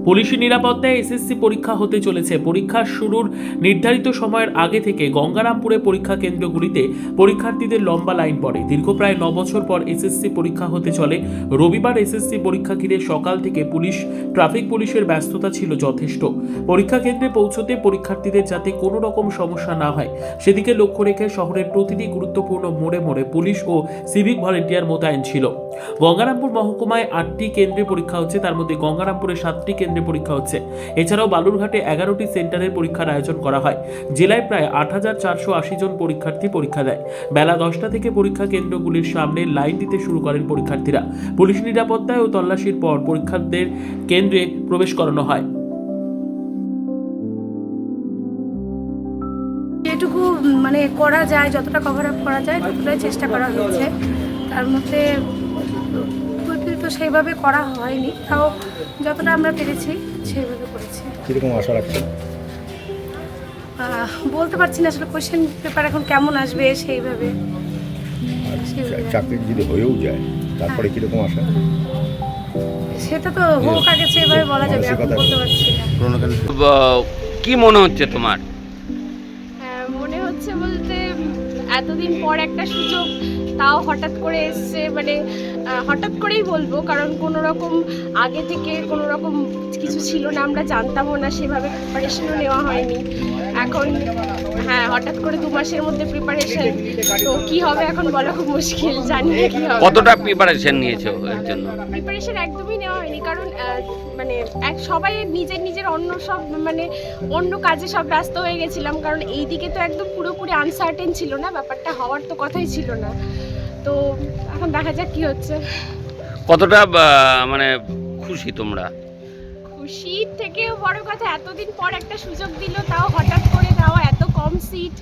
পুলিশি নিরাপত্তায় এসএসসি পরীক্ষা হতে চলেছে। পরীক্ষা শুরুর নির্ধারিত সময়ের আগে থেকে গঙ্গারামপুরে পরীক্ষা কেন্দ্রগুলিতে পরীক্ষার্থীদের লম্বা লাইন পড়ে। দীর্ঘ প্রায় 9 বছর পর এসএসসি পরীক্ষা হতে চলে। রবিবার এসএসসি পরীক্ষা ঘিরে সকাল থেকে ট্রাফিক পুলিশের ব্যস্ততা ছিল যথেষ্ট। পরীক্ষা কেন্দ্রে পৌঁছতে পরীক্ষার্থীদের যাতে কোনো রকম সমস্যা না হয় সেদিকে লক্ষ্য রেখে শহরের প্রতিটি গুরুত্বপূর্ণ মোড়ে মোড়ে পুলিশ ও সিভিক ভলেন্টিয়ার মোতায়েন ছিল। গঙ্গারামপুর মহকুমায় 8টি কেন্দ্রে পরীক্ষা হচ্ছে, তার মধ্যে গঙ্গারামপুরে 7টি কেন্দ্রে পরীক্ষা হচ্ছে। এছাড়াও বালুরঘাটে 11টি সেন্টারের পরীক্ষার আয়োজন করা হয়। জেলায় প্রায় 8,480 জন পরীক্ষার্থী পরীক্ষা দেয়। বেলা 10টা থেকে পরীক্ষা কেন্দ্রগুলির সামনে লাইন দিতে শুরু করেন পরীক্ষার্থীরা। পুলিশ নিরাপত্তায় ও তল্লাশির পর পরীক্ষার্থীদের কেন্দ্রে প্রবেশ করানো হয়। যেটুকু করা যায়, যতটা কভার আপ করা যায় ততটাই চেষ্টা করা হয়েছে। তার মধ্যে তো সেইভাবে করা হয়নি, তাও যতটা আমরা পেরেছি সেইভাবে করেছি। কীরকম আশা রাখছেন? বলতে পারছি না আসলে কোয়েশ্চেন পেপার এখন কেমন আসবে সেইভাবে। চাকরি যদি হয়েও যায় তারপরে কীরকম আশা? সেটা তো হোক আগে, সেইভাবে বলা যাবে, এখন বলতে পারছি না। কি মনে হচ্ছে তোমার? মনে হচ্ছে বলতে এতদিন পর একটা সুযোগ, তাও হঠাৎ করে এসছে, হঠাৎ করেই বলবো, কারণ কোনো রকম আগে থেকে কোনো রকম কিছু ছিল না, আমরা জানতামও না, সেভাবে প্রিপারেশনও নেওয়া হয়নি। এখন হঠাৎ করে 2 মাসের মধ্যে প্রিপারেশন, তো কি হবে এখন বলা খুব মুশকিল, জানি না কি হবে। কতটা প্রিপারেশন নিয়েছো এর জন্য? প্রিপারেশন একদমই নেওয়া হয়নি, কারণ সবাই নিজের অন্য কাজে সব ব্যস্ত হয়ে গেছিলাম, কারণ এই দিকে তো একদম পুরোপুরি আনসার্টেন ছিল না, ব্যাপারটা হওয়ার তো কথাই ছিল না। তো এখন দেখা যাক কি হচ্ছে। কতটা খুশি তোমরা? খুশির থেকেও বড় কথা, এতদিন পর একটা সুযোগ দিল, তাও হঠাৎ করে দেওয়া, এত কম সিট,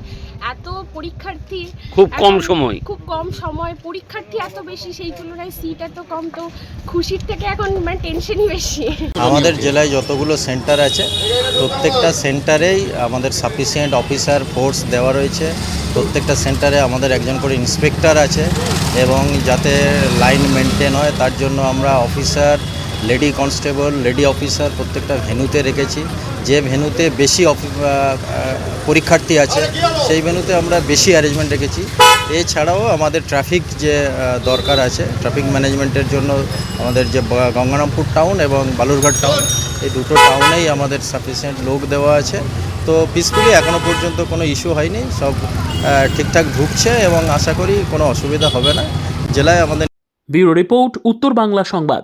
এত পরীক্ষার্থী, খুব কম সময়, পরীক্ষার্থী এত বেশি, সেই তুলনায় সিট এত কম, তো খুশির থেকে এখন টেনশনই বেশি। আমাদের জেলায় যতগুলো সেন্টার আছে প্রত্যেকটা সেন্টারেই আমাদের সাফিসিয়েন্ট অফিসার ফোর্স দেওয়া রয়েছে। প্রত্যেকটা সেন্টারে আমাদের একজন করে ইন্সপেক্টর আছে, এবং যাতে লাইন মেনটেন হয় তার জন্য আমরা officer, lady constable, lady officer প্রত্যেকটা ভেন্যুতে রেখেছি। যে ভেন্যুতে বেশি পরীক্ষার্থী আছে সেই ভেন্যুতে আমরা বেশি অ্যারেঞ্জমেন্ট রেখেছি। এছাড়াও আমাদের ট্রাফিক যে দরকার আছে, ট্রাফিক ম্যানেজমেন্টের জন্য আমাদের যে গঙ্গারামপুর টাউন এবং বালুরঘাট টাউন, এই দুটো টাউনেই আমাদের সাফিসিয়েন্ট লোক দেওয়া আছে। তো পিসফুলি এখনও পর্যন্ত কোনো ইস্যু হয়নি, সব ঠিকঠাক ঢুকছে এবং আশা করি কোনো অসুবিধা হবে না জেলায় আমাদের। ব্যুরো রিপোর্ট, উত্তর বাংলা সংবাদ।